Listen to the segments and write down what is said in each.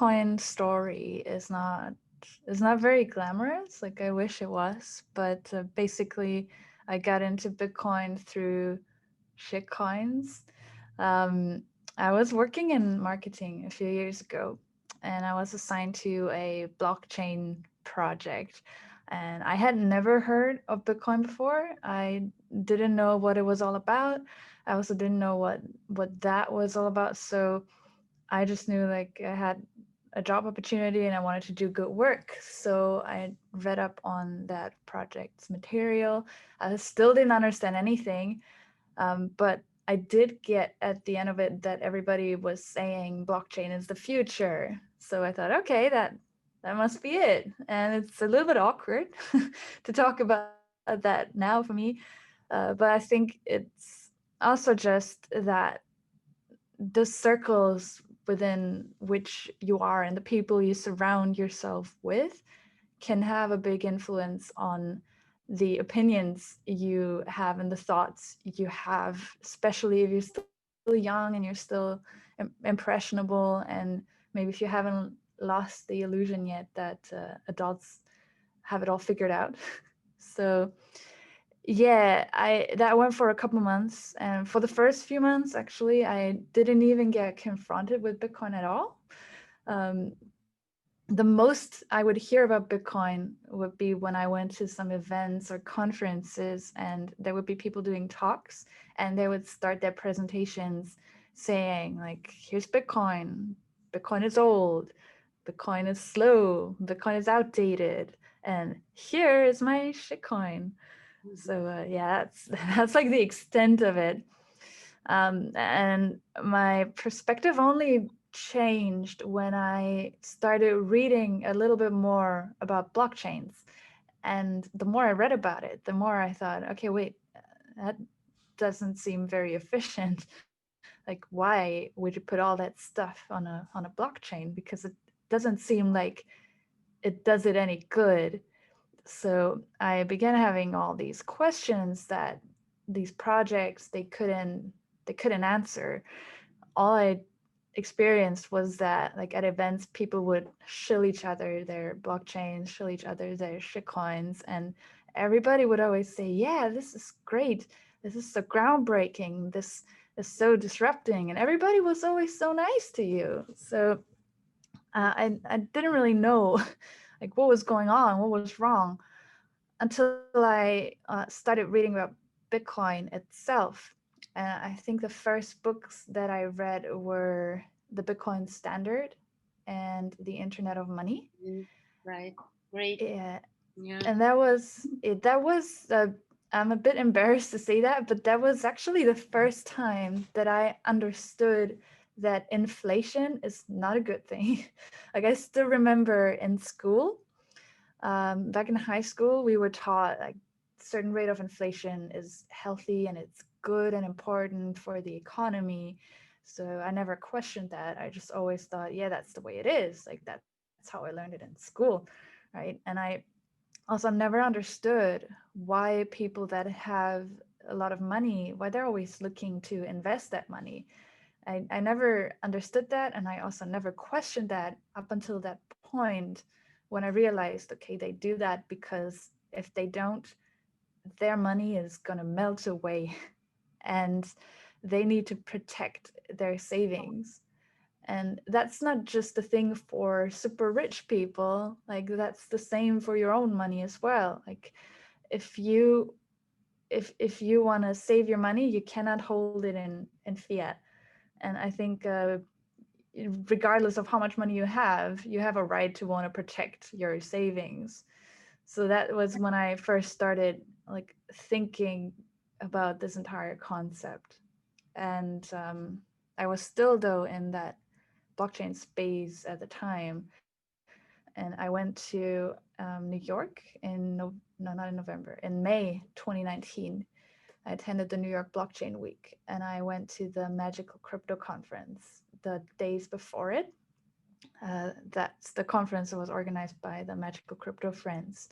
Bitcoin story is not very glamorous. Like I wish it was, but basically, I got into Bitcoin through shitcoins. Um, I was working in marketing a few years ago, and I was assigned to a blockchain project. And I had never heard of Bitcoin before. I didn't know what it was all about. I also didn't know what that was all about. So I just knew like I had a job opportunity and I wanted to do good work. So I read up on that project's material. I still didn't understand anything, but I did get at the end of it that everybody was saying blockchain is the future. So I thought, okay, that must be it. And it's a little bit awkward to talk about that now for me. But I think it's also just that the circles within which you are and the people you surround yourself with can have a big influence on the opinions you have and the thoughts you have, especially if you're still young and you're still impressionable, and maybe if you haven't lost the illusion yet that adults have it all figured out. So yeah, I that went for a couple months, and for the first few months, actually, I didn't even get confronted with Bitcoin at all. Um, the most I would hear about Bitcoin would be when I went to some events or conferences, and there would be people doing talks, and they would start their presentations saying like, "Here's Bitcoin. Bitcoin is old. Bitcoin is slow. Bitcoin is outdated, and here is my shitcoin." So yeah, that's that's like the extent of it. And my perspective only changed when I started reading a little bit more about blockchains. And the more I read about it, the more I thought, okay, wait, that doesn't seem very efficient. Like, why would you put all that stuff on a blockchain? Because it doesn't seem like it does it any good. So I began having all these questions that these projects they couldn't answer. All I experienced was that like at events people would shill each other their blockchains, shill each other their shitcoins, and everybody would always say, yeah, this is great, this is so groundbreaking, this is so disrupting, and everybody was always so nice to you. So I didn't really know like what was going on, what was wrong, until I started reading about Bitcoin itself. And I think the first books that I read were The Bitcoin Standard and The Internet of Money. Right. Great. Yeah, Yeah. and that was it. That was I'm a bit embarrassed to say that, but that was actually the first time that I understood that inflation is not a good thing. Like I still remember in school, back in high school, we were taught like certain rate of inflation is healthy and it's good and important for the economy. So I never questioned that. I just always thought, yeah, that's the way it is. Like that's how I learned it in school, right? And I also never understood why people that have a lot of money, why they're always looking to invest that money. I never understood that, and I also never questioned that up until that point when I realized, okay, they do that because if they don't, their money is going to melt away and they need to protect their savings. And that's not just a thing for super rich people, like that's the same for your own money as well. Like if you if you want to save your money, you cannot hold it in fiat. And I think regardless of how much money you have a right to want to protect your savings. So that was when I first started like thinking about this entire concept. And I was still though in that blockchain space at the time, and I went to New York in no, not in November, in May 2019. I attended the New York Blockchain Week, and I went to the Magical Crypto Conference the days before it. That's the conference that was organized by the Magical Crypto Friends.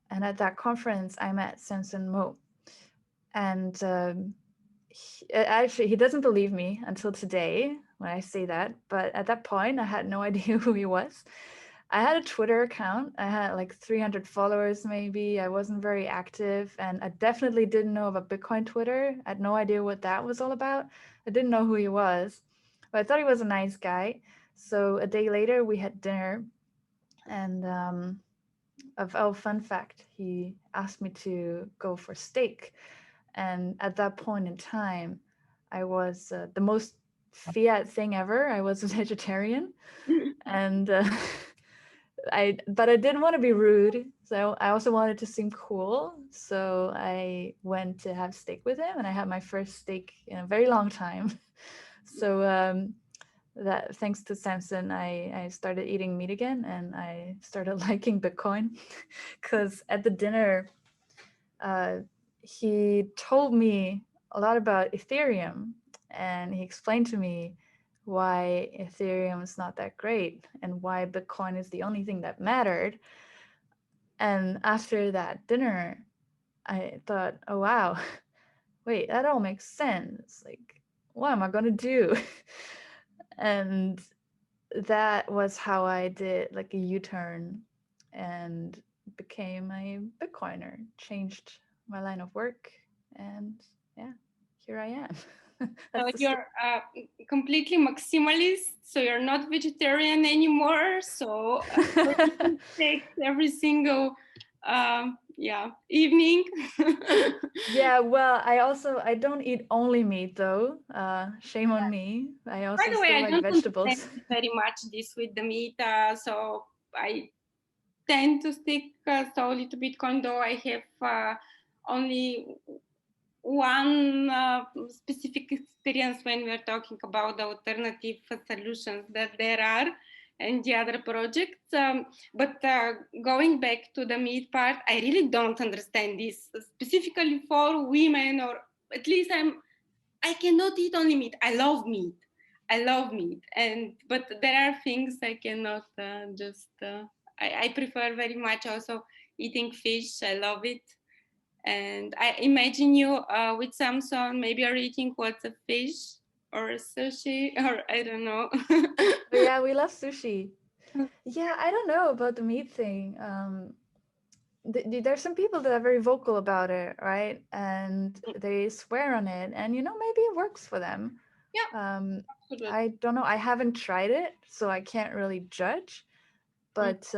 And at that conference, I met Samson Mo. And actually, he doesn't believe me until today. when I say that, but at that point, I had no idea who he was. I had a Twitter account. I had like 300 followers, maybe. I wasn't very active, and I definitely didn't know about Bitcoin Twitter. I had no idea what that was all about. I didn't know who he was, but I thought he was a nice guy. So a day later, we had dinner, and fun fact, he asked me to go for steak. And at that point in time, I was the most fiat thing ever. I was a vegetarian, and but I didn't want to be rude, so I also wanted to seem cool. So I went to have steak with him, and I had my first steak in a very long time. So that thanks to Samson, I started eating meat again, and I started liking Bitcoin, because at the dinner, uh, he told me a lot about Ethereum, and he explained to me why Ethereum is not that great and why Bitcoin is the only thing that mattered. And after that dinner, I thought, oh wow, wait, that all makes sense. Like, what am I gonna do? And that was how I did like a U-turn and became a Bitcoiner, changed my line of work, and yeah, here I am. So That's the story. you're completely maximalist. So you're not vegetarian anymore. So you're eating steak every single evening. Yeah, well, I don't eat only meat though. Shame on me. I By also the way, still I like don't vegetables. understand very much this with the meat. So I tend to stick solely to Bitcoin, though I have only one specific experience when we're talking about the alternative solutions that there are and the other projects. But going back to the meat part, I really don't understand this specifically for women, or at least I cannot eat only meat. I love meat. I love meat, but there are things I cannot just. I prefer very much also eating fish. I love it, and I imagine you with Samson. Maybe you're eating what's a fish or a sushi or I don't know. But yeah, we love sushi. Yeah, I don't know about the meat thing. There's some people that are very vocal about it, right? And they swear on it, and maybe it works for them. Yeah, Um, absolutely. I don't know. I haven't tried it, so I can't really judge. Mm. But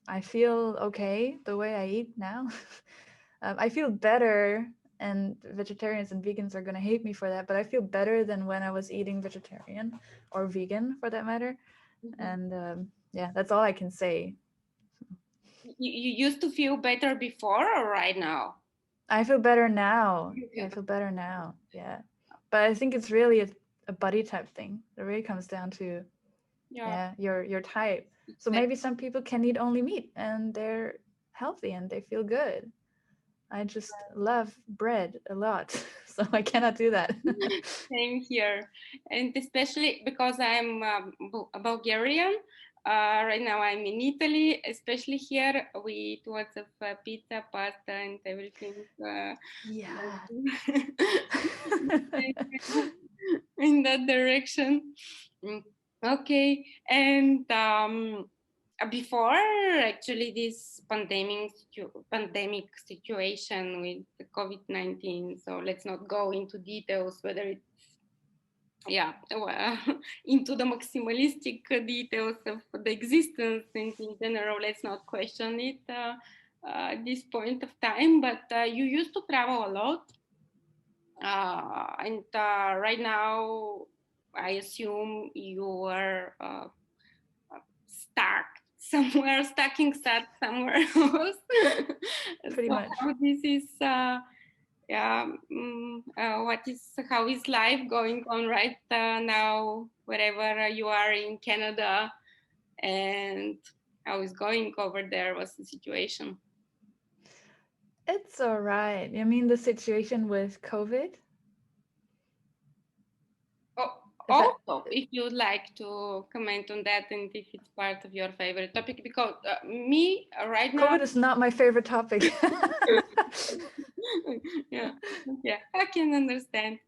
I feel okay the way I eat now. I feel better, and vegetarians and vegans are gonna hate me for that, but I feel better than when I was eating vegetarian or vegan, for that matter. Mhm. And yeah, that's all I can say. You used to feel better before or right now? I feel better now. You feel I better. feel better now. Yeah, but I think it's really a body type thing. It really comes down to, Yeah, yeah, your type. So exactly. maybe some people can eat only meat and they're healthy and they feel good. I just love bread a lot, so I cannot do that. Same here, and especially because I'm a Bulgarian. Right now I'm in Italy. Especially here, we eat lots of pizza, pasta, and everything. Yeah. In that direction. Mm. Okay, and before actually this pandemic situation with the COVID-19, so let's not go into details whether it's well, into the maximalistic details of the existence and in general. Let's not question it at this point of time. But you used to travel a lot, and right now, I assume you are stuck somewhere, stacking stuck somewhere else. Pretty So much. how this is, how is life going on right now, wherever you are in Canada, and how is going over there? What's the situation? It's all right. You mean the situation with COVID? Oh, Is that also, if you'd like to comment on that and if it's part of your favorite topic, because me right now, COVID is not my favorite topic. yeah, yeah, I can understand.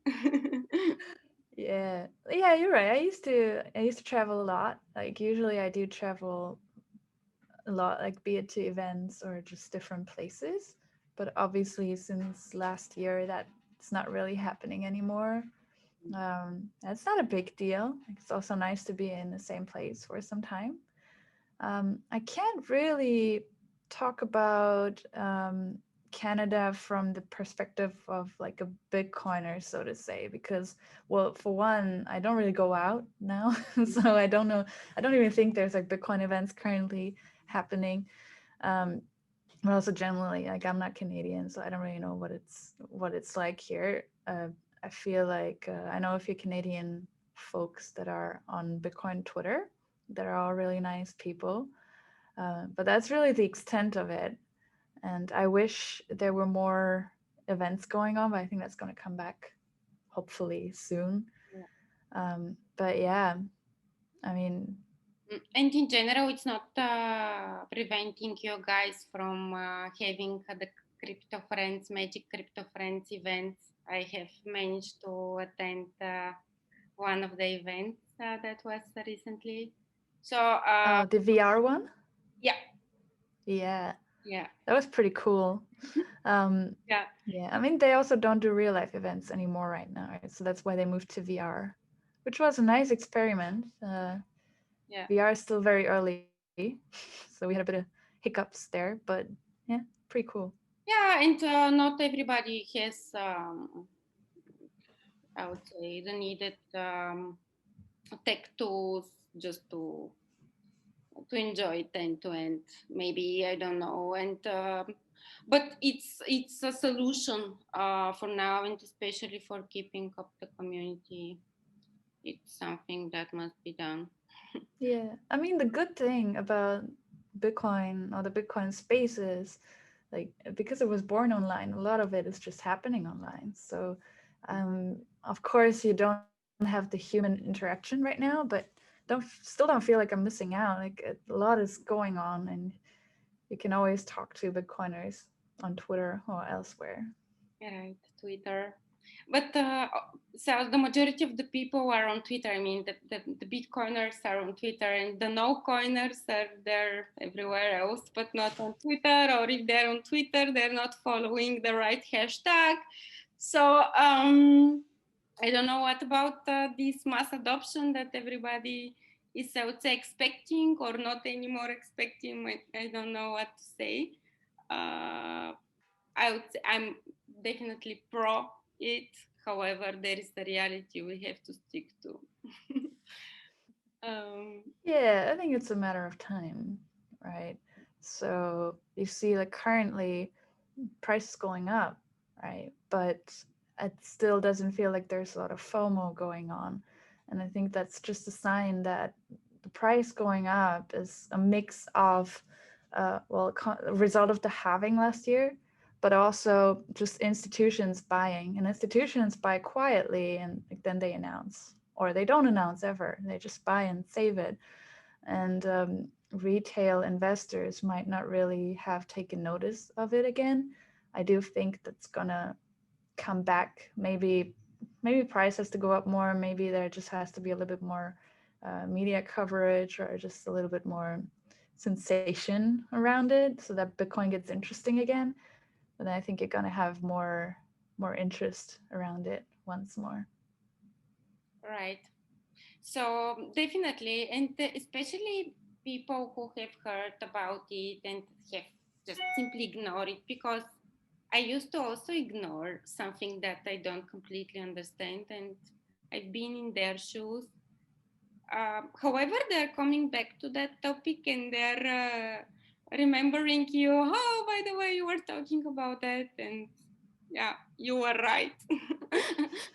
Yeah, you're right. I used to travel a lot. Like usually I do travel a lot, like be it to events or just different places. But obviously since last year that's not really happening anymore. That's not a big deal. It's also nice to be in the same place for some time. I can't really talk about Canada from the perspective of like a Bitcoiner, so to say, because, well, for one, I don't really go out now, so I don't know. I don't even think there's like Bitcoin events currently happening. Um, but also generally, like I'm not Canadian, so I don't really know what it's like here. I feel like I know a few Canadian folks that are on Bitcoin Twitter that are all really nice people, but that's really the extent of it. And I wish there were more events going on, but I think that's going to come back hopefully soon. Yeah. But yeah, I mean, And in general, it's not preventing you guys from having the crypto friends, magic crypto friends events. I have managed to attend one of the events that was recently. So the VR one, yeah, yeah, yeah, that was pretty cool. Um, yeah, yeah, I mean, they also don't do real life events anymore right now, right? So that's why they moved to VR, which was a nice experiment. yeah. VR is still very early, so we had a bit of hiccups there, but yeah, pretty cool. Yeah, and not everybody has, I would say, the needed tech tools just to enjoy it end to end. Maybe I don't know, and but it's a solution for now, and especially for keeping up the community. It's something that must be done. Yeah, I mean, the good thing about Bitcoin or the Bitcoin space is like because it was born online, a lot of it is just happening online. So, of course, you don't have the human interaction right now, but still don't feel like I'm missing out. Like a lot is going on, and you can always talk to Bitcoiners on Twitter or elsewhere. Right, Twitter. But so the majority of the people are on Twitter. I mean, the Bitcoiners are on Twitter, and the no coiners are there everywhere else, but not on Twitter. Or if they're on Twitter, they're not following the right hashtag. So I don't know what about this mass adoption that everybody is, I would say, expecting or not anymore expecting. I don't know what to say. Uh, I'm definitely pro it. However, there is the reality we have to stick to. um, Yeah, I think it's a matter of time, right? So you see, like currently, price is going up, right? But it still doesn't feel like there's a lot of FOMO going on. And I think that's just a sign that the price going up is a mix of, a result of the halving last year, but also just institutions buying. And institutions buy quietly and like, then they announce, or they don't announce ever. They just buy and save it. And retail investors might not really have taken notice of it again. I do think that's gonna come back. Maybe price has to go up more. Maybe there just has to be a little bit more media coverage or just a little bit more sensation around it so that Bitcoin gets interesting again. But then I think you're gonna have more interest around it once more. right. So definitely, and especially people who have heard about it and have just simply ignored it, because I used to also ignore something that I don't completely understand, and I've been in their shoes. However, they're coming back to that topic and they're remembering you. Oh, by the way, you were talking about that, and yeah, you were right.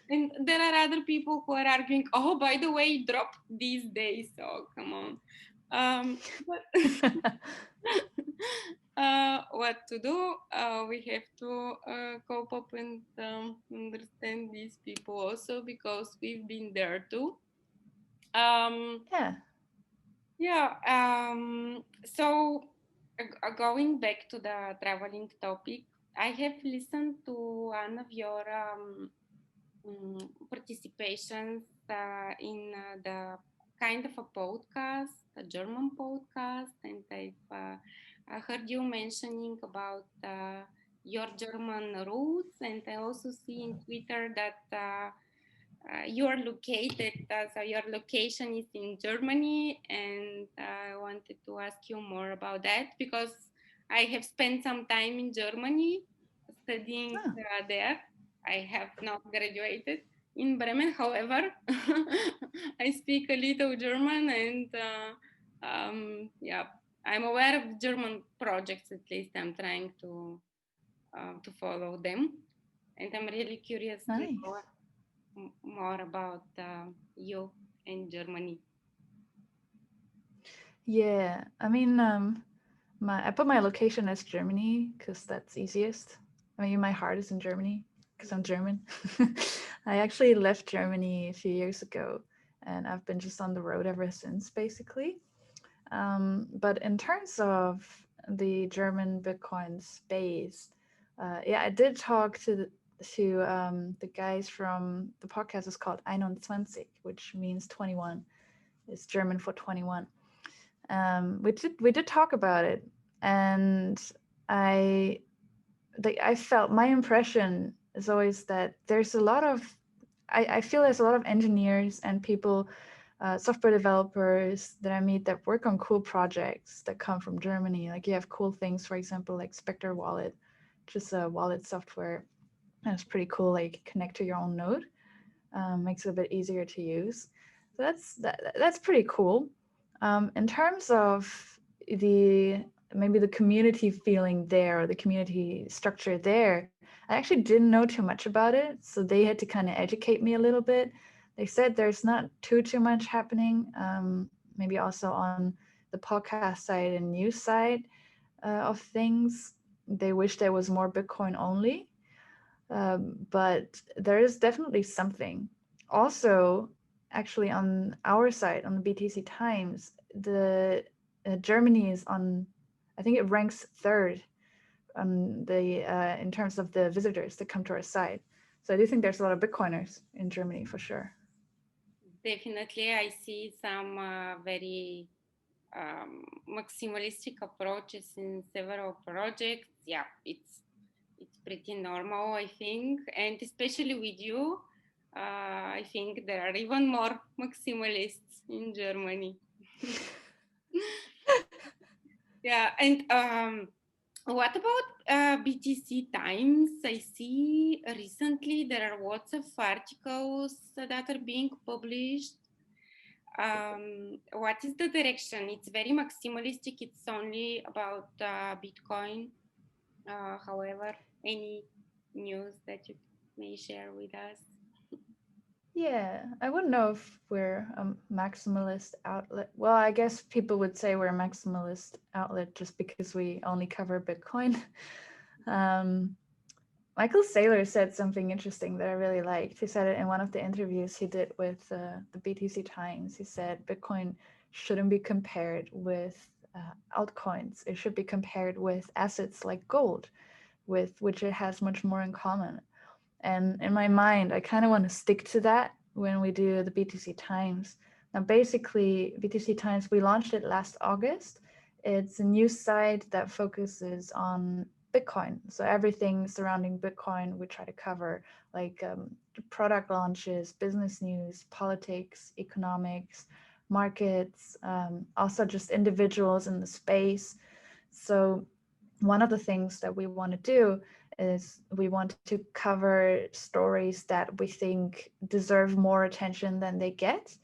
And there are other people who are arguing. Oh, by the way, it dropped these days. Oh, come on. But what to do? We have to cope up and understand these people also, because we've been there too. Um, Yeah. Yeah. So going back to the traveling topic, I have listened to one of your participations in the kind of a podcast, a German podcast, and I heard you mentioning about your German roots, and I also see in Twitter that you are located, so your location is in Germany, and I wanted to ask you more about that because I have spent some time in Germany studying Ah, there. I have not graduated in Bremen, however, I speak a little German, and yeah, I'm aware of German projects. At least I'm trying to follow them, and I'm really curious to nice. know more about you and Germany. Yeah, I mean, I put my location as Germany because that's easiest. I mean, my heart is in Germany because I'm German. I actually left Germany a few years ago, and I've been just on the road ever since, basically. But in terms of the German Bitcoin space, yeah, I did talk to the guys from the podcast. Is called 21, which means 21. It's German for 21. We did talk about it, and I I felt my impression is always that there's a lot of I feel there's a lot of engineers and people, software developers that I meet that work on cool projects that come from Germany. Like you have cool things, for example, like Spectre Wallet, just a wallet software. That's pretty cool. Like connect to your own node, makes it a bit easier to use. So that's pretty cool. In terms of the maybe the community feeling there or the community structure there, I actually didn't know too much about it, so they had to kind of educate me a little bit. They said there's not too much happening. Maybe also on the podcast side and news side of things, they wish there was more Bitcoin only, but there is definitely something. Also, actually, on our side, on the BTC Times, the Germany is on. I think it ranks third on the in terms of the visitors that come to our site. So I do think there's a lot of Bitcoiners in Germany for sure. Definitely, I see some very maximalistic approaches in several projects. Yeah, it's pretty normal, I think, and especially with you, I think there are even more maximalists in Germany. Yeah, and what about BTC Times? I see recently there are lots of articles that are being published. What is the direction? It's very maximalistic. It's only about Bitcoin. However, any news that you may share with us? Yeah, I wouldn't know if we're a maximalist outlet. Well, I guess people would say we're a maximalist outlet just because we only cover Bitcoin. Um, Michael Saylor said something interesting that I really liked. He said it in one of the interviews he did with the BTC Times. He said Bitcoin shouldn't be compared with altcoins. It should be compared with assets like gold, with which it has much more in common. And in my mind, I kind of want to stick to that when we do the BTC Times. Now, basically, BTC Times, we launched it last August. It's a news site that focuses on Bitcoin. So everything surrounding Bitcoin, we try to cover, like product launches, business news, politics, economics, markets, also just individuals in the space. So one of the things that we want to do is we want to cover stories that we think deserve more attention than they get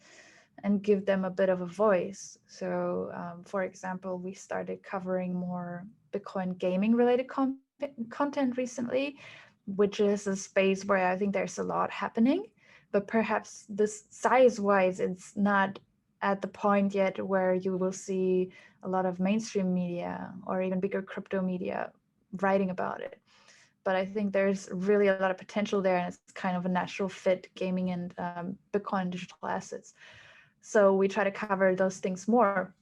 and give them a bit of a voice. So, for example, we started covering more Bitcoin gaming related content recently, which is a space where I think there's a lot happening, but perhaps this size wise, it's not at the point yet where you will see a lot of mainstream media or even bigger crypto media writing about it. But I think there's really a lot of potential there, and it's kind of a natural fit, gaming and Bitcoin digital assets. So we try to cover those things more,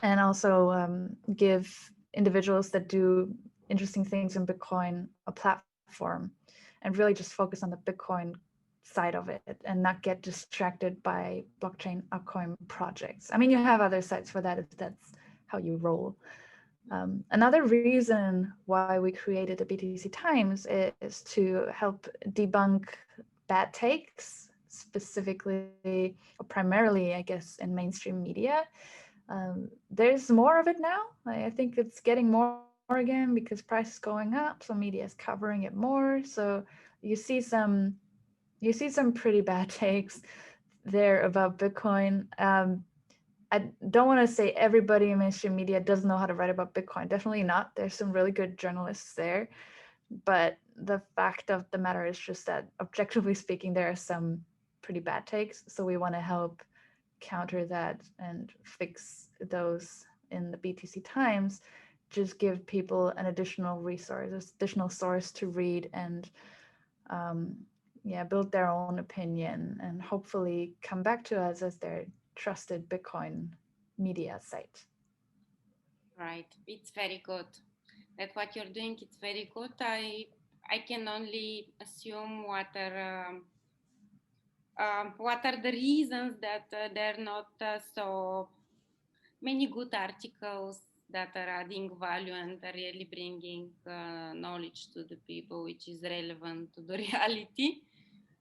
and also give individuals that do interesting things in Bitcoin a platform, and really just focus on the Bitcoin side of it and not get distracted by blockchain altcoin projects. I mean, you have other sites for that if that's how you roll. Another reason why we created the BTC Times is to help debunk bad takes, specifically or primarily, I guess, in mainstream media. There's more of it now. I think it's getting more again because price is going up, so media is covering it more. So you see some pretty bad takes there about Bitcoin. I don't want to say everybody in mainstream media doesn't know how to write about Bitcoin. Definitely not. There's some really good journalists there. But the fact of the matter is just that, objectively speaking, there are some pretty bad takes. So we want to help counter that and fix those in the BTC Times. Just give people an additional resource, additional source to read and um, build their own opinion and hopefully come back to us as their trusted Bitcoin media site. Right, it's very good. That what you're doing, it's very good. I can only assume what are the reasons that there are not so many good articles that are adding value and are really bringing knowledge to the people, which is relevant to the reality.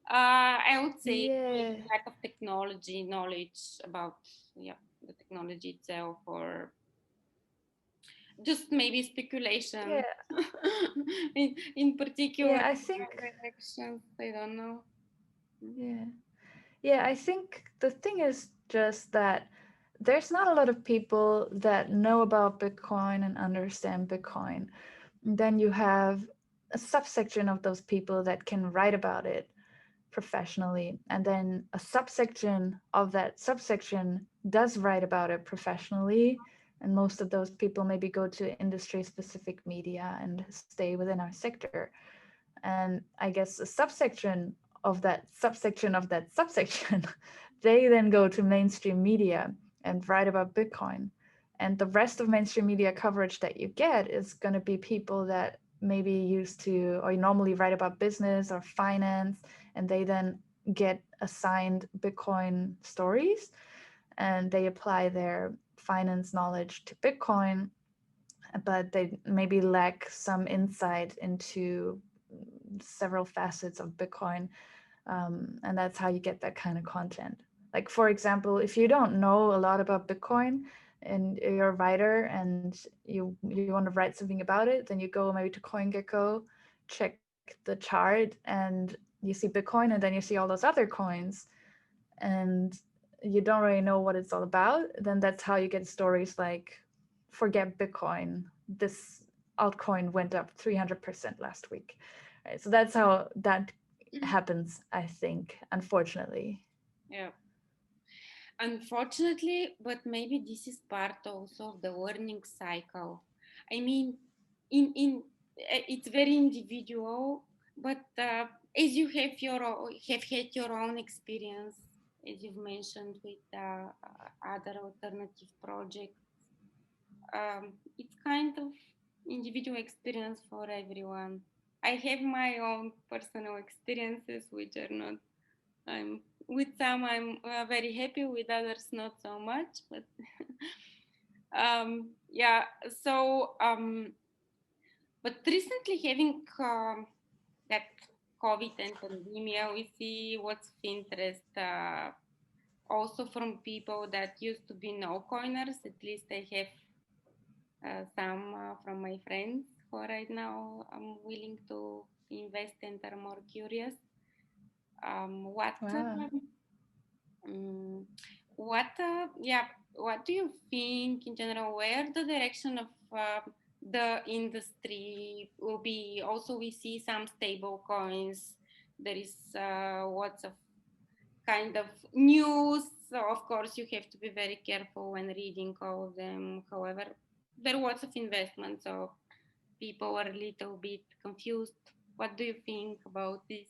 I would say Yeah. lack of technology knowledge about the technology itself, or just maybe Yeah. speculation in particular Yeah, I think directions. I don't know. yeah. Yeah, I think the thing is just that there's not a lot of people that know about Bitcoin and understand Bitcoin. And then you have a subsection of those people that can write about it professionally, and then a subsection of that subsection does write about it professionally, and most of those people maybe go to industry specific media and stay within our sector. And I guess a subsection of that subsection of that subsection they then go to mainstream media and write about Bitcoin, and the rest of mainstream media coverage that you get is going to be people that maybe used to or normally write about business or finance, and they then get assigned Bitcoin stories and they apply their finance knowledge to Bitcoin, but they maybe lack some insight into several facets of Bitcoin. And that's how you get that kind of content. Like, for example, if you don't know a lot about Bitcoin and you're a writer and you want to write something about it, then you go maybe to CoinGecko, check the chart, and you see Bitcoin, and then you see all those other coins, and you don't really know what it's all about. Then that's how you get stories like, forget Bitcoin, this altcoin went up 300% last week. Right, so that's how that happens, I think, unfortunately. Yeah. Unfortunately, but maybe this is part also of the learning cycle. I mean, in it's very individual, but as you have had your own experience, as you've mentioned with other alternative projects, it's kind of individual experience for everyone. I have my own personal experiences, which are not. I'm with some I'm very happy, with others not so much. But yeah. So, but recently having that COVID and pandemia, we see what's of interest. Also from people that used to be no coiners. At least I have some from my friends who right now I'm willing to invest and are more curious. What Wow. um, what do you think in general, where the direction of the industry will be? Also, we see some stable coins. There is lots of kind of news. So of course you have to be very careful when reading all of them. However, there are lots of investment, so people are a little bit confused. What do you think about this?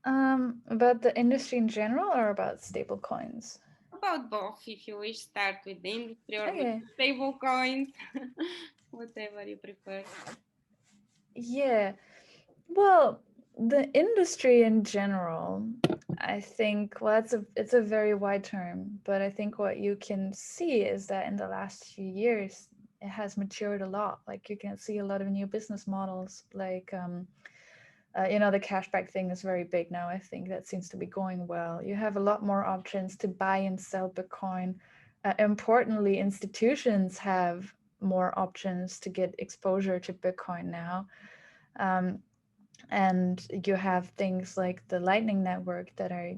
About the industry in general or about stable coins? About both, if you wish. Start with the industry or with Okay. stable coins, whatever you prefer. Yeah. Well, The industry in general, I think, well, it's a very wide term, but I think what you can see is that in the last few years, it has matured a lot. Like you can see a lot of new business models, like the cashback thing is very big now. I think that seems to be going well. You have a lot more options to buy and sell Bitcoin. Importantly, institutions have more options to get exposure to Bitcoin now. Um, and you have things like the Lightning Network that are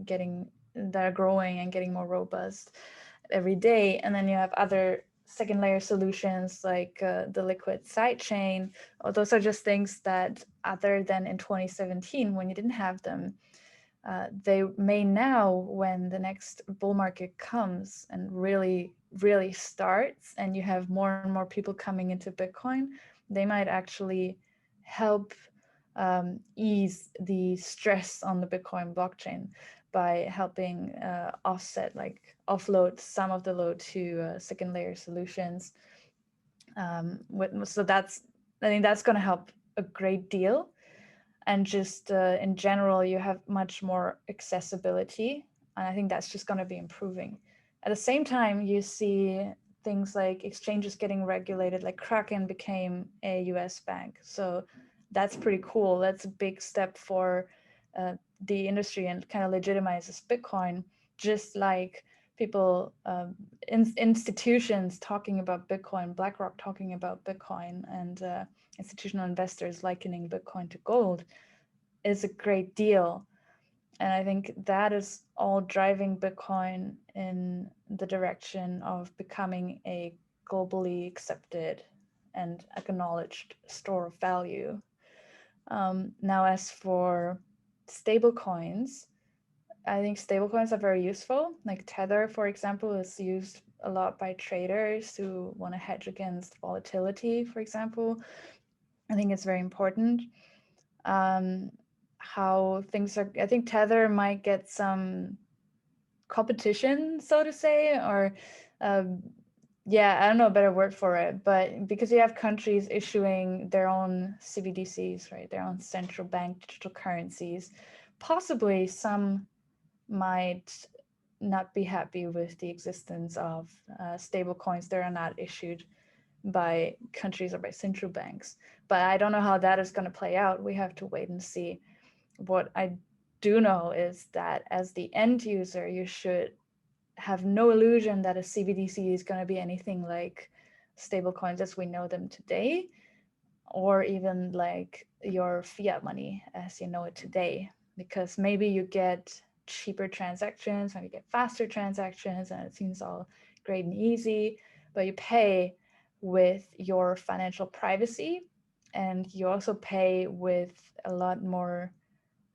growing and getting more robust every day. And then you have other second layer solutions like the liquid sidechain. Those are just things that, other than in 2017 when you didn't have them, they may now, when the next bull market comes and really, really starts, and you have more and more people coming into Bitcoin, they might actually help ease the stress on the Bitcoin blockchain by helping offload some of the load to second layer solutions. So I think that's going to help a great deal. And just in general, you have much more accessibility, and I think that's just going to be improving. At the same time, you see things like exchanges getting regulated, like Kraken became a US bank, so that's pretty cool. That's a big step for the industry and kind of legitimizes Bitcoin, just like people institutions talking about Bitcoin, BlackRock talking about Bitcoin, and institutional investors likening Bitcoin to gold is a great deal. And I think that is all driving Bitcoin in the direction of becoming a globally accepted and acknowledged store of value. Now, as for stablecoins, I think stablecoins are very useful. Like Tether, for example, is used a lot by traders who want to hedge against volatility, for example. I think it's very important. um, how things are. I think Tether might get some competition, so to say, or um, yeah, I don't know a better word for it, but because you have countries issuing their own CBDCs, right, their own central bank digital currencies, possibly some might not be happy with the existence of stable coins that are not issued by countries or by central banks. But I don't know how that is going to play out. We have to wait and see. What I do know is that as the end user, you should have no illusion that a CBDC is going to be anything like stablecoins as we know them today, or even like your fiat money as you know it today, because maybe you get cheaper transactions, maybe you get faster transactions, and it seems all great and easy, but you pay with your financial privacy, and you also pay with a lot more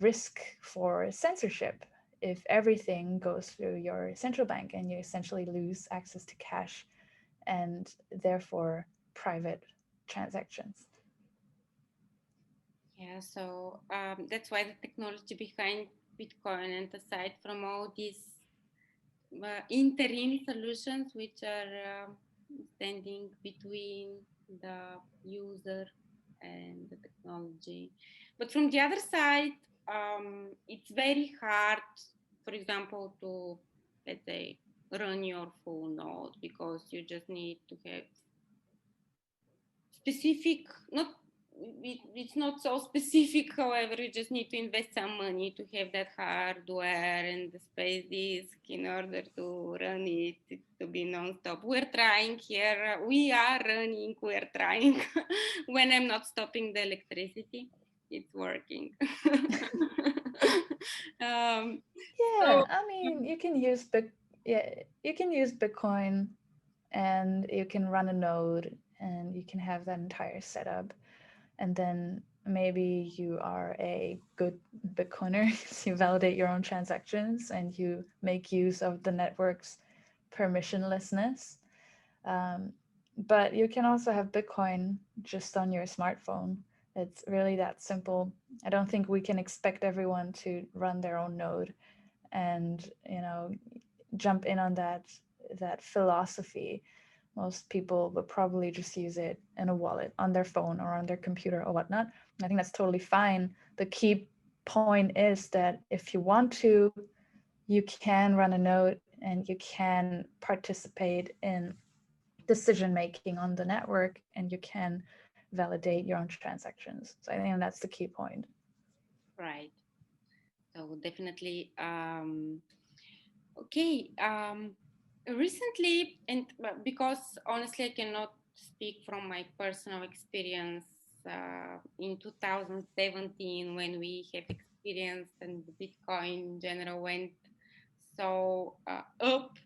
risk for censorship if everything goes through your central bank and you essentially lose access to cash and therefore private transactions. Yeah, so that's why the technology behind Bitcoin, and aside from all these interim solutions which are standing between the user and the technology. But from the other side, it's very hard, for example, to, let's say, run your full node, because you just need to have specific, not it's not so specific, however, you just need to invest some money to have that hardware and the space disk in order to run it to be non-stop. We're trying here, we are running, we're trying. When I'm not stopping the electricity, it's working. um, Yeah, so I mean, you can use Bitcoin and you can run a node and you can have that entire setup. And then maybe you are a good Bitcoiner, so you validate your own transactions and you make use of the network's permissionlessness. Um, but you can also have Bitcoin just on your smartphone. It's really that simple. I don't think we can expect everyone to run their own node and jump in on that philosophy. Most people would probably just use it in a wallet on their phone or on their computer or whatnot. I think that's totally fine. The key point is that if you want to, you can run a node and you can participate in decision making on the network, and you can validate your own transactions. So I think that's the key point. Right. So definitely. Okay. Recently, and because honestly, I cannot speak from my personal experience in 2017 when we have experienced and the Bitcoin in general went so up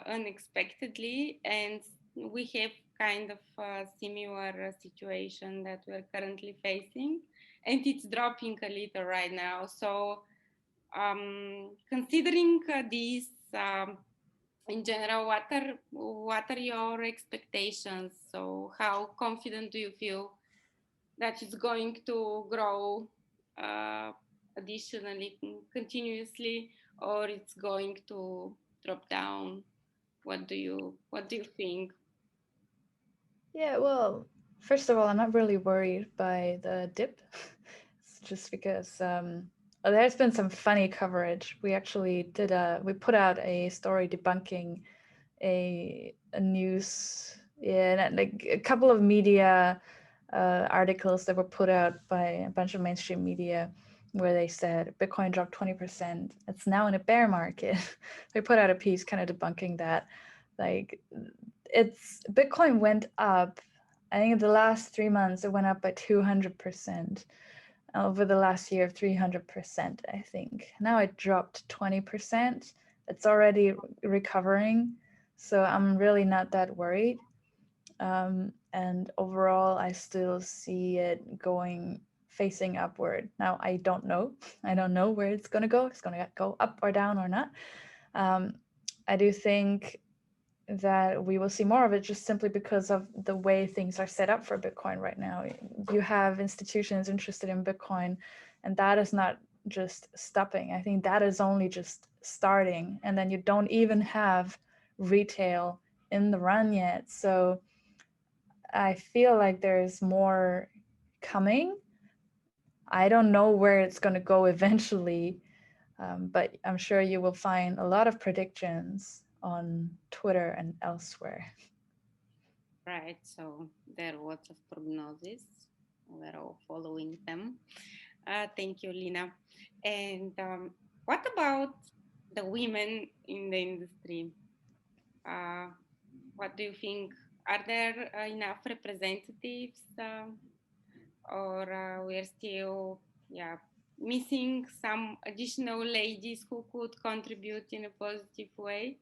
unexpectedly, and we have kind of a similar situation that we're currently facing, and it's dropping a little right now. So considering these in general, what are your expectations? So how confident do you feel that it's going to grow uh, additionally continuously, or it's going to drop down? What do you think? Yeah, well, first of all, I'm not really worried by the dip. It's just because there's been some funny coverage. We put out a story debunking a news, yeah, like a couple of media articles that were put out by a bunch of mainstream media where they said Bitcoin dropped 20%. It's now in a bear market. They put out a piece kind of debunking that. Like, it's Bitcoin went up. I think in the last 3 months it went up by 200%. Over the last year, 300%, I think. Now it dropped 20%. It's already recovering, so I'm really not that worried. And overall, I still see it going facing upward. Now, I don't know. I don't know where it's going to go. It's going to go up or down or not. Um, I do think that we will see more of it just simply because of the way things are set up for Bitcoin right now. You have institutions interested in Bitcoin, and that is not just stopping. I think that is only just starting. And then you don't even have retail in the run yet. So I feel like there's more coming. I don't know where it's going to go eventually, but I'm sure you will find a lot of predictions on Twitter and elsewhere. Right. So there are lots of prognosis. We're all following them. Thank you, Lina. And what about the women in the industry? Uh, what do you think? Are there enough representatives, or we're still, yeah, missing some additional ladies who could contribute in a positive way?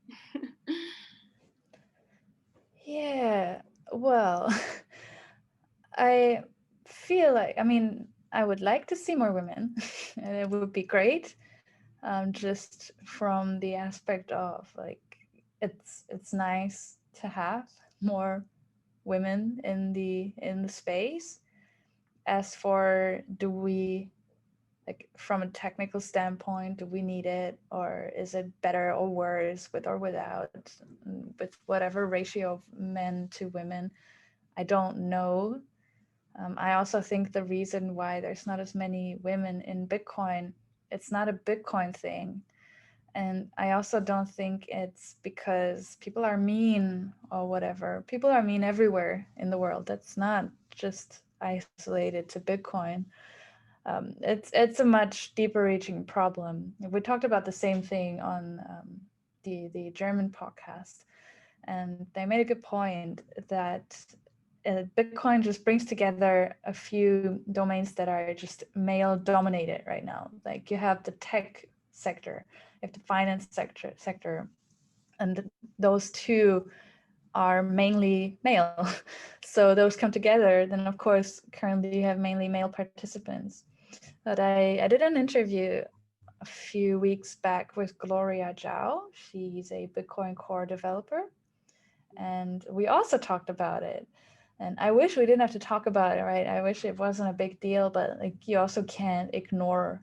Yeah, well, I feel like, I mean, I would like to see more women, and it would be great. Just from the aspect of like, it's nice to have more women in the space. As for do we, like, from a technical standpoint, do we need it, or is it better or worse with or without, with whatever ratio of men to women? I don't know. I also think the reason why there's not as many women in Bitcoin, it's not a Bitcoin thing. And I also don't think it's because people are mean or whatever. People are mean everywhere in the world. That's not just isolated to Bitcoin. It's a much deeper reaching problem. We talked about the same thing on the German podcast, and they made a good point that Bitcoin just brings together a few domains that are just male dominated right now. Like, you have the tech sector, you have the finance sector, and those two are mainly male. So those come together, then of course currently you have mainly male participants. But I did an interview a few weeks back with Gloria Zhao. She's a Bitcoin Core developer, and we also talked about it. And I wish we didn't have to talk about it, right? I wish it wasn't a big deal, but like, you also can't ignore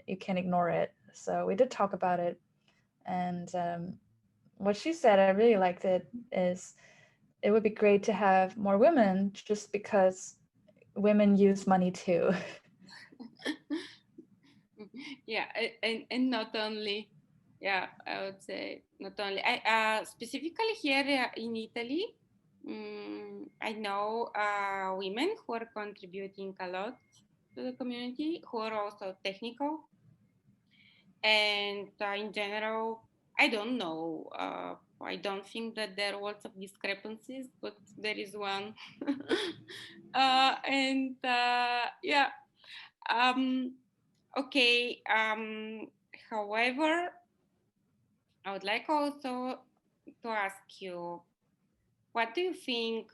it. So we did talk about it, and what she said, I really liked it, is it would be great to have more women, just because women use money too. Yeah, and not only, yeah, I would say not only. I specifically here in Italy, I know women who are contributing a lot to the community, who are also technical, and in general, I don't know. I don't think that there are lots of discrepancies, but there is one, and yeah. Um, okay. However, I would like also to ask you, what do you think?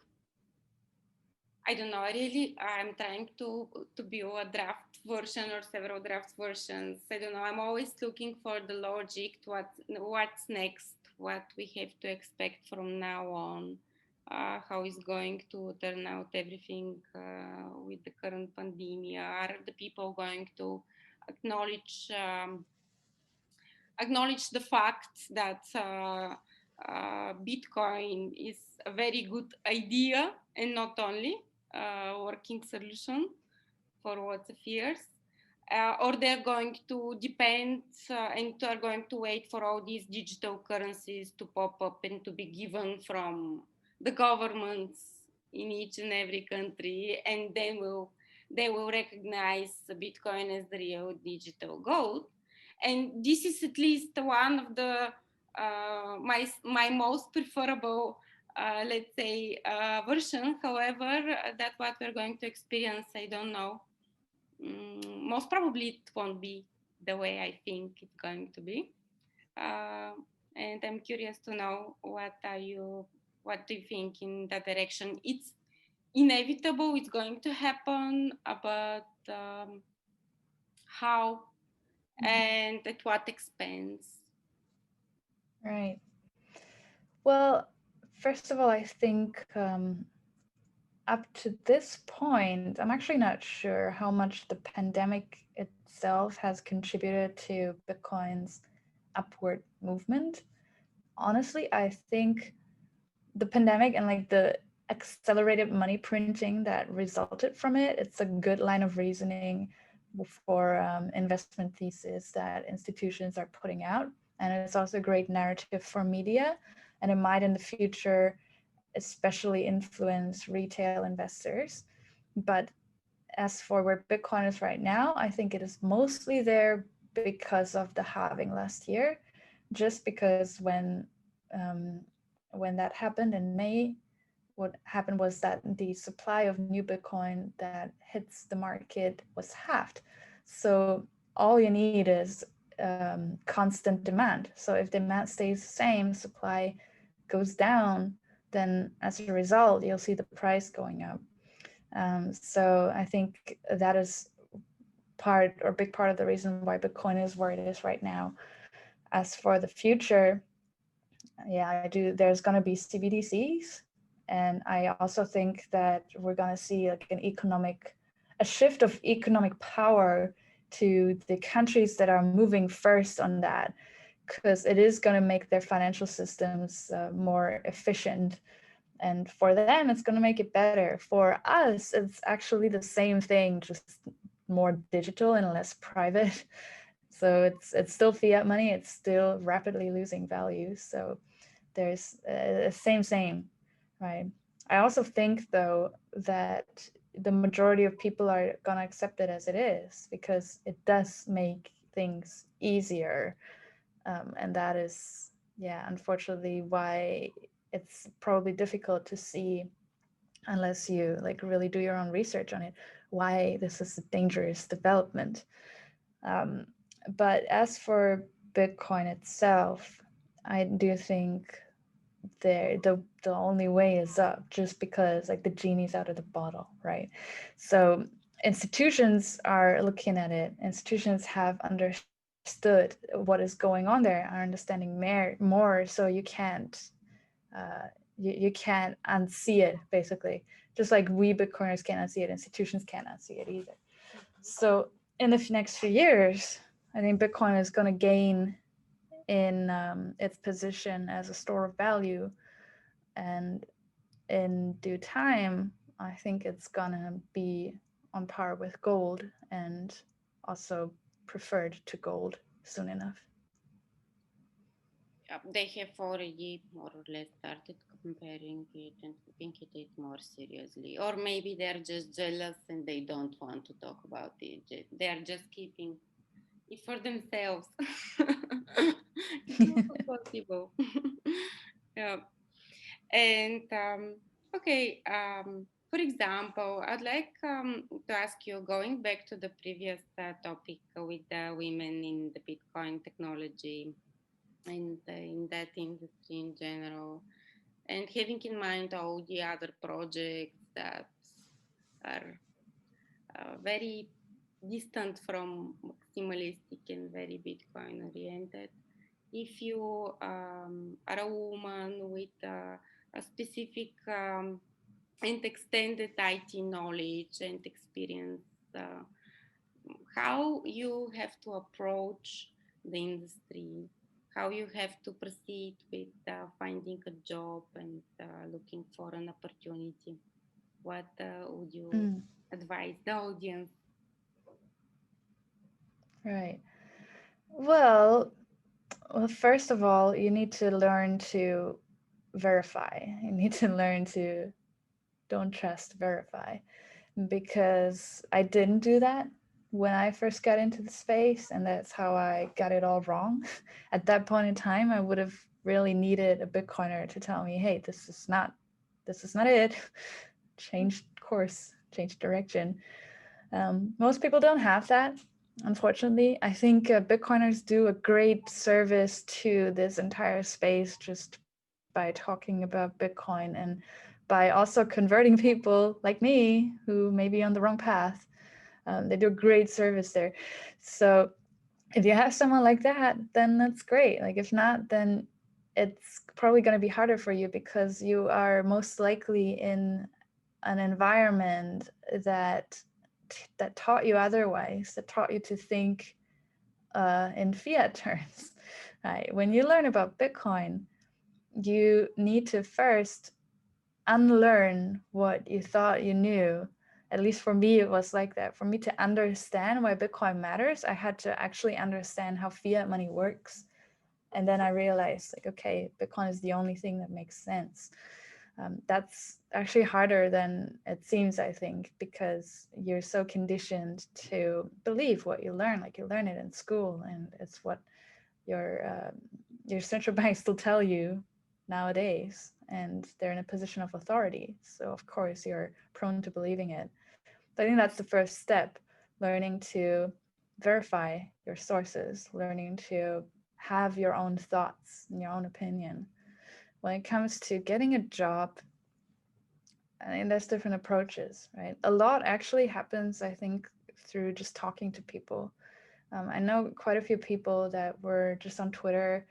I don't know. Really, I'm trying to build a draft version or several draft versions. I don't know. I'm always looking for the logic to what's next, what we have to expect from now on, how is going to turn out everything with the current pandemic. Are the people going to acknowledge? Acknowledge the fact that Bitcoin is a very good idea and not only a working solution for lots of years. Or they're going to depend and are going to wait for all these digital currencies to pop up and to be given from the governments in each and every country, and then they will recognize Bitcoin as the real digital gold. And this is at least one of the my most preferable let's say version. However, that's what we're going to experience. I don't know. Most probably it won't be the way I think it's going to be. uh, and I'm curious to know what do you think in that direction. It's inevitable, it's going to happen, but how Mhm. and at what expense? Right. Well, first of all, I think up to this point, I'm actually not sure how much the pandemic itself has contributed to Bitcoin's upward movement. Honestly, I think the pandemic and like the accelerated money printing that resulted from it, it's a good line of reasoning for investment thesis that institutions are putting out. And it's also a great narrative for media. And it might in the future especially influence retail investors. But as for where Bitcoin is right now, I think it is mostly there because of the halving last year. Just because um, when that happened in May, what happened was that the supply of new Bitcoin that hits the market was halved. So all you need is constant demand. So if demand stays the same, supply goes down, then as a result, you'll see the price going up. So I think that is part or big part of the reason why Bitcoin is where it is right now. As for the future, yeah, I do. There's going to be CBDCs, and I also think that we're going to see like a shift of economic power to the countries that are moving first on that, because it is going to make their financial systems more efficient. And for them, it's going to make it better. For us, it's actually the same thing, just more digital and less private. So it's still fiat money. It's still rapidly losing value. So there's same, right? I also think though that the majority of people are gonna accept it as it is because it does make things easier, and that is, yeah, unfortunately why it's probably difficult to see unless you like really do your own research on it why this is a dangerous development. um, but as for Bitcoin itself, I do think the only way is up just because like the genie's out of the bottle, right? So institutions are looking at it. Institutions have understood what is going on there, are understanding more, so uh, you can't unsee it basically. Just like we Bitcoiners can't unsee it, institutions can't unsee it either. So in the next few years, I think Bitcoin is going to gain in its position as a store of value, and in due time, I think it's gonna be on par with gold and also preferred to gold soon enough. They have already more or less started comparing it and taking it more seriously. Or maybe they're just jealous and they don't want to talk about it. They are just keeping it for themselves. It's also possible. Yeah. And okay, for example, I'd like to ask you, going back to the previous topic with the women in the Bitcoin technology and in that industry in general, and having in mind all the other projects that are very distant from maximalistic and very Bitcoin oriented. If you are a woman with a specific and extended IT knowledge and experience, uh, how you have to approach the industry, how you have to proceed with finding a job and looking for an opportunity. What would you Mm, advise the audience? right. Well, first of all, you need to learn to verify. You need to learn to don't trust, verify. Because I didn't do that when I first got into the space, and that's how I got it all wrong. At that point in time, I would have really needed a Bitcoiner to tell me, "Hey, this is not it. Change course, change direction." Most people don't have that. Unfortunately, I think Bitcoiners do a great service to this entire space just by talking about Bitcoin and by also converting people like me who may be on the wrong path. They do a great service there. So if you have someone like that, then that's great. Like if not, then it's probably going to be harder for you because you are most likely in an environment that taught you otherwise, that taught you to think in fiat terms. Right? When you learn about Bitcoin, you need to first unlearn what you thought you knew. At least for me, it was like that. For me to understand why Bitcoin matters, I had to actually understand how fiat money works. And then I realized, like, okay, Bitcoin is the only thing that makes sense. That's actually harder than it seems, I think, because you're so conditioned to believe what you learn. Like you learn it in school, and it's what your central banks still tell you nowadays, and they're in a position of authority. So of course you're prone to believing it. But I think that's the first step: learning to verify your sources, learning to have your own thoughts and your own opinion. When it comes to getting a job, I think there's different approaches, right? A lot actually happens, I think, through just talking to people. I know quite a few people that were just on Twitter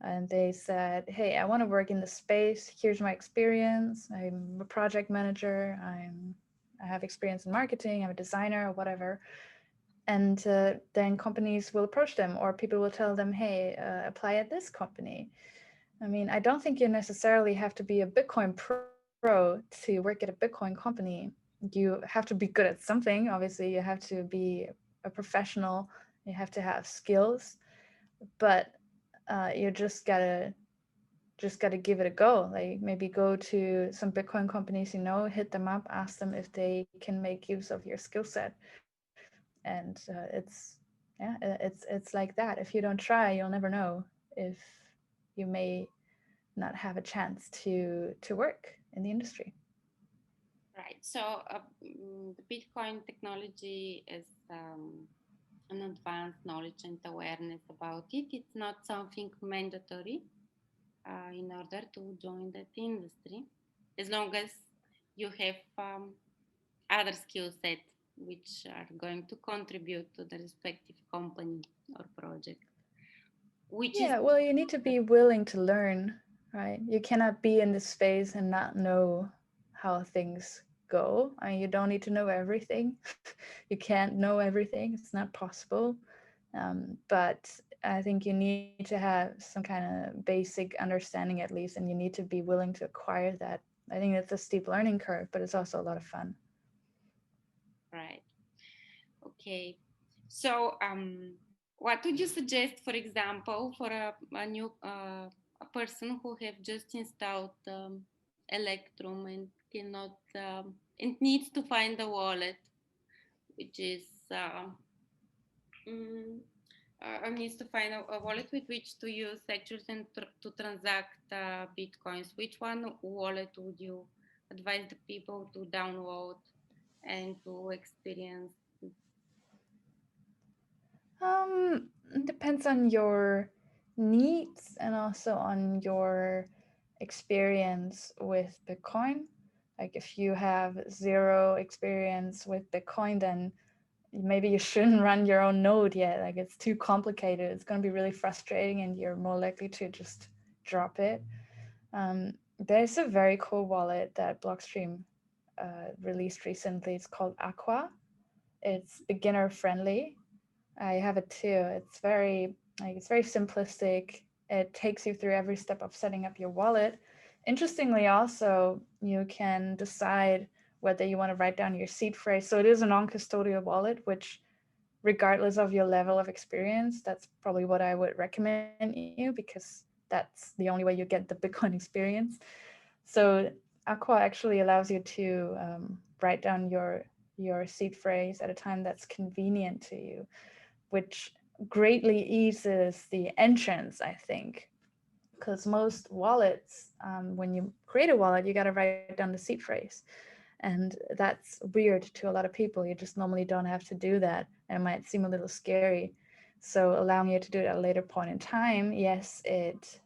and they said, "Hey, I want to work in the space. Here's my experience. I'm a project manager. I have experience in marketing. I'm a designer or whatever." And then companies will approach them, or people will tell them, "Hey, apply at this company." I mean, I don't think you necessarily have to be a Bitcoin pro to work at a Bitcoin company. You have to be good at something. Obviously, you have to be a professional. You have to have skills, but you just gotta give it a go. Like maybe go to some Bitcoin companies, hit them up, ask them if they can make use of your skill set. And it's like that. If you don't try, you'll never know if you may not have a chance to work in the industry. Right. So the Bitcoin technology is an advanced knowledge and awareness about it. It's not something mandatory in order to join that industry, as long as you have other skill set which are going to contribute to the respective company or project, which is Yeah, well, you need to be willing to learn, right? You cannot be in this space and not know how things go. I mean, you don't need to know everything. You can't know everything. It's not possible. But I think you need to have some kind of basic understanding at least, and you need to be willing to acquire that. I think it's a steep learning curve, but it's also a lot of fun. right. Okay. So, what would you suggest, for example, for a new a person who have just installed Electrum and cannot and needs to find a wallet, which is mm, needs to find a wallet with which to use actually and to transact bitcoins. Which one wallet would you advise the people to download and to experience? It depends on your needs and also on your experience with Bitcoin. Like if you have zero experience with Bitcoin, then maybe you shouldn't run your own node yet. Like it's too complicated. It's going to be really frustrating and you're more likely to just drop it. There's a very cool wallet that Blockstream released recently. It's called Aqua. It's beginner friendly. I have it too. It's very simplistic. It takes you through every step of setting up your wallet. Interestingly, also you can decide whether you want to write down your seed phrase. So it is a non-custodial wallet, which regardless of your level of experience, that's probably what I would recommend you because that's the only way you get the Bitcoin experience. So Aqua actually allows you to write down your seed phrase at a time that's convenient to you, which greatly eases the entrance, I think. Because most wallets, when you create a wallet, you got to write down the seed phrase. And that's weird to a lot of people. You just normally don't have to do that. And it might seem a little scary. So allowing you to do it at a later point in time, yes, it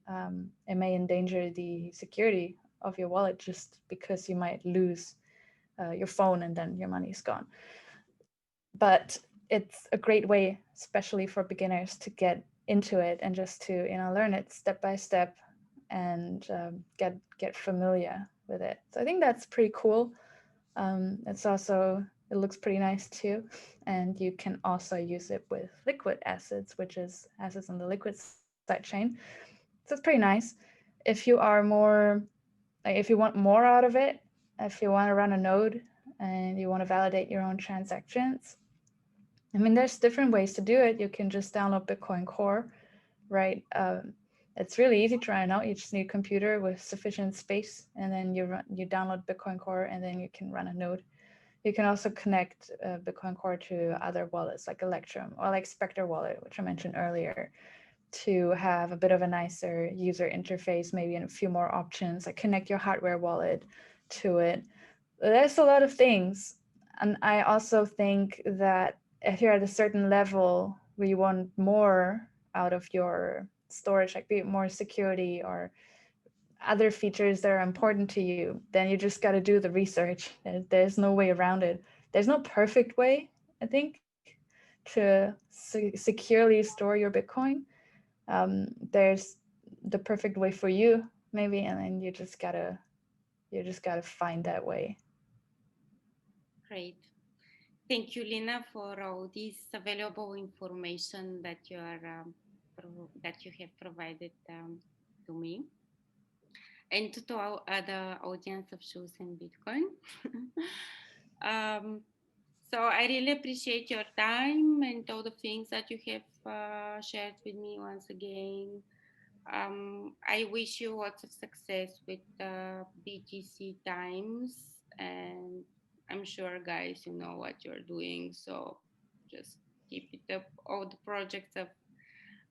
may endanger the security of your wallet just because you might lose your phone and then your money is gone. But it's a great way, especially for beginners, to get into it and just to learn it step by step and get familiar with it. So I think that's pretty cool. It looks pretty nice too, and you can also use it with liquid assets, which is assets on the liquid sidechain. So it's pretty nice. If you are more like if you want more out of it, if you want to run a node and you want to validate your own transactions, I mean, there's different ways to do it. You can just download Bitcoin Core, right? It's really easy to run out. You just need a computer with sufficient space, and then you download Bitcoin Core, and then you can run a node. You can also connect Bitcoin Core to other wallets like Electrum or like Spectre Wallet, which I mentioned earlier, to have a bit of a nicer user interface, maybe and a few more options, like connect your hardware wallet to it. There's a lot of things. And I also think that if you're at a certain level where you want more out of your storage, like be it more security or other features that are important to you, then you just got to do the research. There's no way around it. There's no perfect way, I think, to securely store your Bitcoin. There's the perfect way for you, maybe, and then you just gotta find that way. Great. Thank you, Lina, for all this valuable information that you are that you have provided to me and to our other audience of Shoes and Bitcoin. um, so I really appreciate your time and all the things that you have shared with me once again. I wish you lots of success with BTC Times, and I'm sure, guys, you know what you're doing. So just keep it up. All the projects of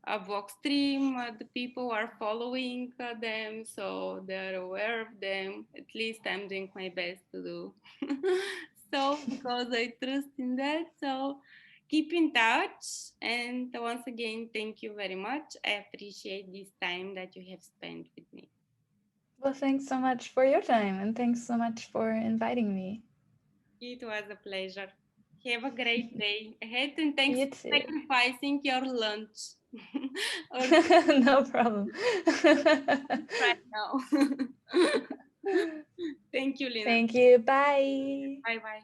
Blockstream, the people are following them, so they're aware of them. At least I'm doing my best to do so because I trust in that. So keep in touch. And once again, thank you very much. I appreciate this time that you have spent with me. Well, thanks so much for your time, and thanks so much for inviting me. It was a pleasure. Have a great day ahead, and thanks You for too. sacrificing your lunch or No problem. right now. Thank you, Lina. Thank you. Bye. Bye bye.